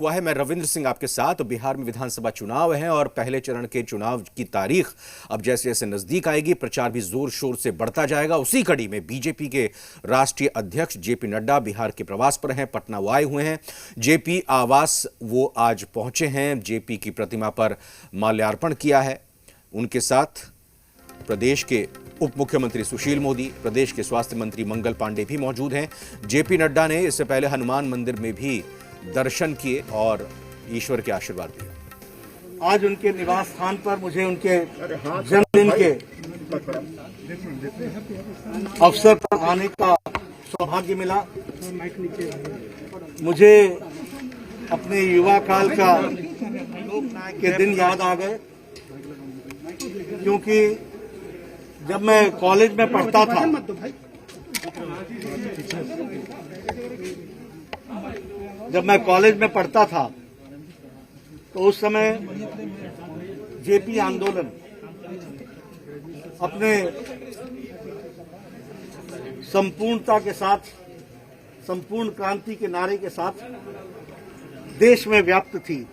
हुआ है। मैं रविंद्र सिंह आपके साथ। बिहार में विधानसभा चुनाव है और पहले चरण के चुनाव की तारीख अब जैसे जैसे नजदीक आएगी, प्रचार भी जोर शोर से बढ़ता जाएगा। उसी कड़ी में बीजेपी के राष्ट्रीय अध्यक्ष जेपी नड्डा बिहार के प्रवास पर हैं, पटना वो आए हुए हैं। जेपी आवास वो आज पहुंचे हैं, जेपी की प्रतिमा पर माल्यार्पण किया है। उनके साथ प्रदेश के उप मुख्यमंत्री सुशील मोदी, प्रदेश के स्वास्थ्य मंत्री मंगल पांडे भी मौजूद हैं। जेपी नड्डा ने इससे पहले हनुमान मंदिर में भी दर्शन किए और ईश्वर के आशीर्वाद दिए। आज उनके निवास स्थान पर मुझे उनके जन्मदिन के अवसर पर आने का सौभाग्य मिला। मुझे अपने युवा काल का लोकनायक के दिन याद आ गए, क्योंकि जब मैं कॉलेज में पढ़ता था तो उस समय जेपी आंदोलन अपने संपूर्णता के साथ, संपूर्ण क्रांति के नारे के साथ देश में व्याप्त थी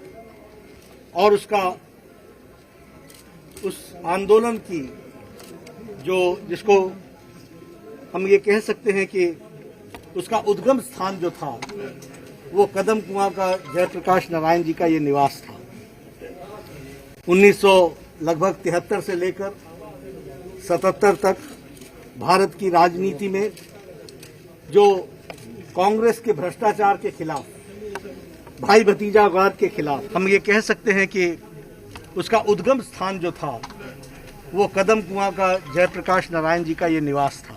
और उस आंदोलन की जिसको हम ये कह सकते हैं कि उसका उद्गम स्थान जो था वो कदम कुआं का जयप्रकाश नारायण जी का ये निवास था। 1973 से लेकर 77 तक भारत की राजनीति में जो कांग्रेस के भ्रष्टाचार के खिलाफ, भाई भतीजावाद के खिलाफ, हम ये कह सकते हैं कि उसका उद्गम स्थान जो था वो कदम कुआं का जयप्रकाश नारायण जी का ये निवास था।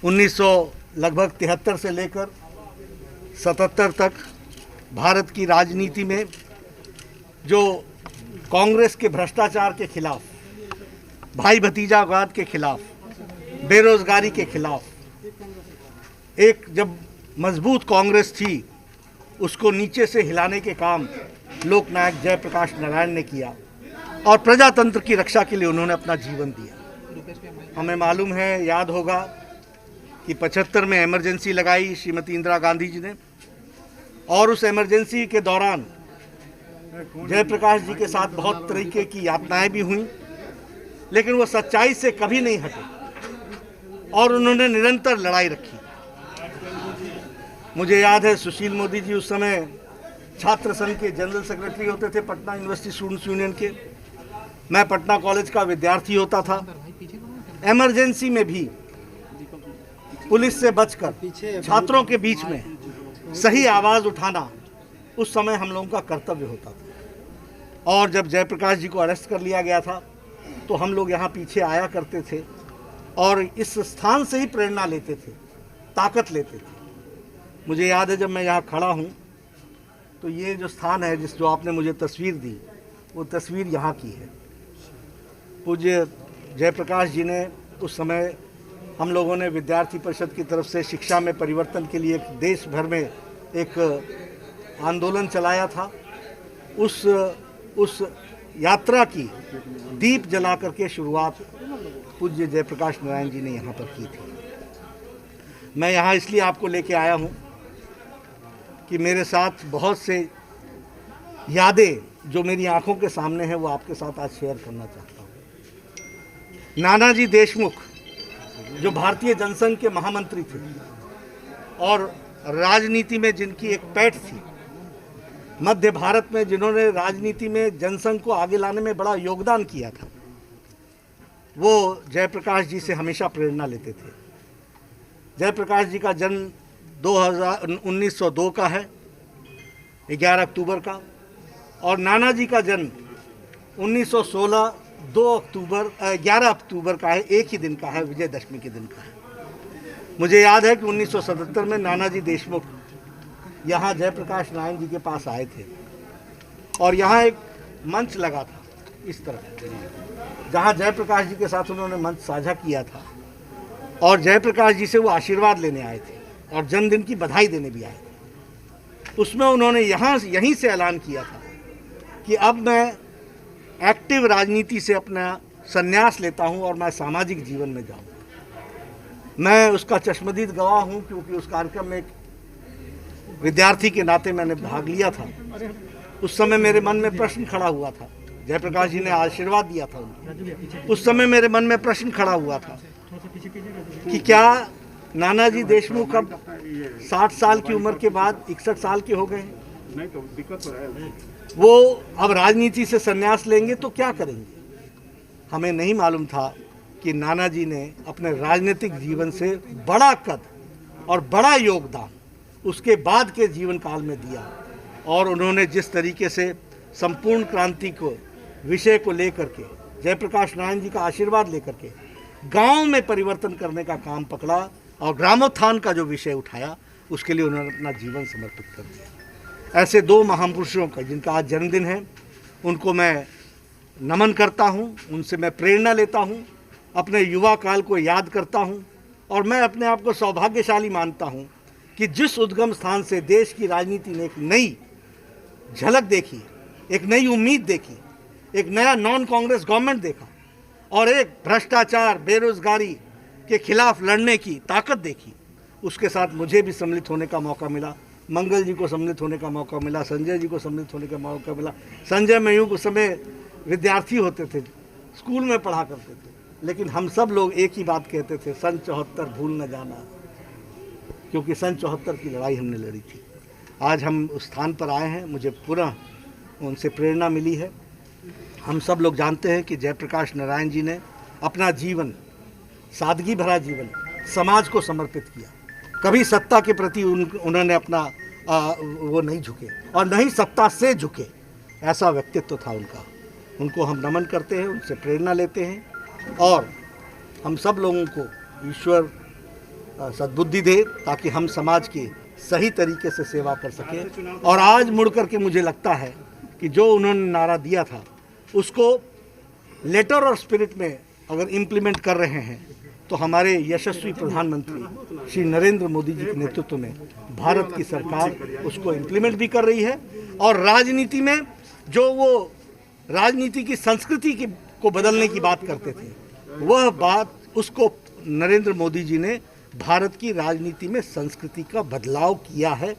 1973 से लेकर 77 तक भारत की राजनीति में जो कांग्रेस के भ्रष्टाचार के खिलाफ, भाई भतीजावाद के खिलाफ, बेरोजगारी के खिलाफ एक जब मजबूत कांग्रेस थी, उसको नीचे से हिलाने के काम लोकनायक जयप्रकाश नारायण ने किया और प्रजातंत्र की रक्षा के लिए उन्होंने अपना जीवन दिया। हमें मालूम है, याद होगा कि 75 में इमरजेंसी लगाई श्रीमती इंदिरा गांधी जी ने, और उस इमरजेंसी के दौरान जयप्रकाश जी के साथ बहुत तरीके की यातनाएं भी हुई, लेकिन वो सच्चाई से कभी नहीं हटे और उन्होंने निरंतर लड़ाई रखी। मुझे याद है सुशील मोदी जी उस समय छात्र संघ के जनरल सेक्रेटरी होते थे, पटना यूनिवर्सिटी स्टूडेंट्स यूनियन के। मैं पटना कॉलेज का विद्यार्थी होता था। इमरजेंसी में भी पुलिस से बचकर छात्रों के बीच में सही आवाज उठाना उस समय हम लोगों का कर्तव्य होता था। और जब जयप्रकाश जी को अरेस्ट कर लिया गया था तो हम लोग यहाँ पीछे आया करते थे और इस स्थान से ही प्रेरणा लेते थे, ताकत लेते थे। मुझे याद है, जब मैं यहाँ खड़ा हूँ तो ये जो स्थान है, जो आपने मुझे तस्वीर दी, वो तस्वीर यहाँ की है। पूज्य जयप्रकाश जी ने उस समय, हम लोगों ने विद्यार्थी परिषद की तरफ से शिक्षा में परिवर्तन के लिए देश भर में एक आंदोलन चलाया था। उस यात्रा की दीप जला करके शुरुआत पूज्य जयप्रकाश नारायण जी ने यहाँ पर की थी। मैं यहाँ इसलिए आपको लेके आया हूँ कि मेरे साथ बहुत से यादें जो मेरी आंखों के सामने हैं वो आपके साथ आज शेयर करना चाहता हूँ। नानाजी देशमुख जो भारतीय जनसंघ के महामंत्री थे और राजनीति में जिनकी एक पैठ थी, मध्य भारत में जिन्होंने राजनीति में जनसंघ को आगे लाने में बड़ा योगदान किया था, वो जयप्रकाश जी से हमेशा प्रेरणा लेते थे। जयप्रकाश जी का जन्म 1902 का है, 11 अक्टूबर का, और नानाजी का जन्म 1916 11 अक्टूबर का है, एक ही दिन का है, विजयदशमी के दिन का है। मुझे याद है कि 1977 में नानाजी देशमुख यहाँ जयप्रकाश नारायण जी के पास आए थे और यहाँ एक मंच लगा था इस तरह, जहाँ जयप्रकाश जी के साथ उन्होंने मंच साझा किया था और जयप्रकाश जी से वो आशीर्वाद लेने आए थे और जन्मदिन की बधाई देने भी आए थे। उसमें उन्होंने यहीं से ऐलान किया था कि अब मैं एक्टिव राजनीति से अपना संन्यास लेता हूं और मैं सामाजिक जीवन में जाऊं। मैं उसका चश्मदीद गवाह हूं, क्योंकि उस कार्यक्रम में विद्यार्थी के नाते मैंने भाग लिया था, उस समय मेरे मन में प्रश्न खड़ा हुआ था। जयप्रकाश जी ने आशीर्वाद दिया था उनको। उस समय मेरे मन में प्रश्न खड़ा हुआ था कि क्या नानाजी देशमुख अब 60 साल की उम्र के बाद 61 साल के हो गए हैं, वो अब राजनीति से संन्यास लेंगे तो क्या करेंगे। हमें नहीं मालूम था कि नानाजी ने अपने राजनीतिक जीवन से बड़ा कद और बड़ा योगदान उसके बाद के जीवन काल में दिया, और उन्होंने जिस तरीके से संपूर्ण क्रांति को विषय को लेकर के, जयप्रकाश नारायण जी का आशीर्वाद लेकर के गांव में परिवर्तन करने का काम पकड़ा और ग्रामोत्थान का जो विषय उठाया, उसके लिए उन्होंने अपना जीवन समर्पित कर दिया। ऐसे दो महापुरुषों का जिनका आज जन्मदिन है, उनको मैं नमन करता हूँ, उनसे मैं प्रेरणा लेता हूँ, अपने युवा काल को याद करता हूँ, और मैं अपने आप को सौभाग्यशाली मानता हूँ कि जिस उद्गम स्थान से देश की राजनीति ने एक नई झलक देखी, एक नई उम्मीद देखी, एक नया नॉन कांग्रेस गवर्नमेंट देखा, और एक भ्रष्टाचार बेरोजगारी के खिलाफ लड़ने की ताकत देखी, उसके साथ मुझे भी सम्मिलित होने का मौका मिला, मंगल जी को सम्मिलित होने का मौका मिला, संजय जी को सम्मिलित होने का मौका मिला। संजय मयूख उस समय विद्यार्थी होते थे, स्कूल में पढ़ा करते थे, लेकिन हम सब लोग एक ही बात कहते थे, सन 74 भूल न जाना, क्योंकि सन 74 की लड़ाई हमने लड़ी थी। आज हम उस स्थान पर आए हैं, मुझे पुनः उनसे प्रेरणा मिली है। हम सब लोग जानते हैं कि जयप्रकाश नारायण जी ने अपना जीवन, सादगी भरा जीवन, समाज को समर्पित किया। कभी सत्ता के प्रति उन्होंने अपना वो नहीं झुके, और नहीं सत्ता से झुके, ऐसा व्यक्तित्व था उनका। उनको हम नमन करते हैं, उनसे प्रेरणा लेते हैं, और हम सब लोगों को ईश्वर सद्बुद्धि दे ताकि हम समाज की सही तरीके से सेवा कर सकें। और आज मुड़ करके मुझे लगता है कि जो उन्होंने नारा दिया था, उसको लेटर और स्पिरिट में अगर इम्प्लीमेंट कर रहे हैं, तो हमारे यशस्वी प्रधानमंत्री श्री नरेंद्र मोदी जी के नेतृत्व में भारत की सरकार उसको इम्प्लीमेंट भी कर रही है। और राजनीति में जो वो राजनीति की संस्कृति को बदलने की बात करते थे, वह बात, उसको नरेंद्र मोदी जी ने भारत की राजनीति में संस्कृति का बदलाव किया है,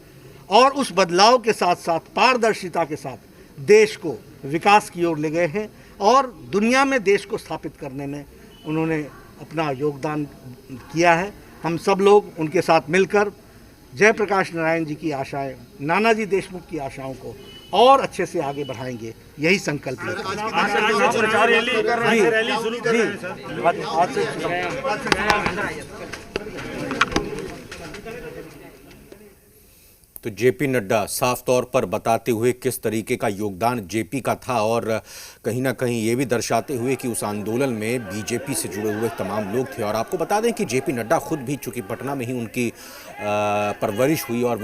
और उस बदलाव के साथ साथ पारदर्शिता के साथ देश को विकास की ओर ले गए हैं, और दुनिया में देश को स्थापित करने में उन्होंने अपना योगदान किया है। हम सब लोग उनके साथ मिलकर जयप्रकाश नारायण जी की आशाएं, नानाजी देशमुख की आशाओं को और अच्छे से आगे बढ़ाएंगे, यही संकल्प है। तो जेपी नड्डा साफ तौर पर बताते हुए किस तरीके का योगदान जेपी का था, और कहीं ना कहीं ये भी दर्शाते हुए कि उस आंदोलन में बीजेपी से जुड़े हुए तमाम लोग थे। और आपको बता दें कि जेपी नड्डा खुद भी, चूंकि पटना में ही उनकी परवरिश हुई और वो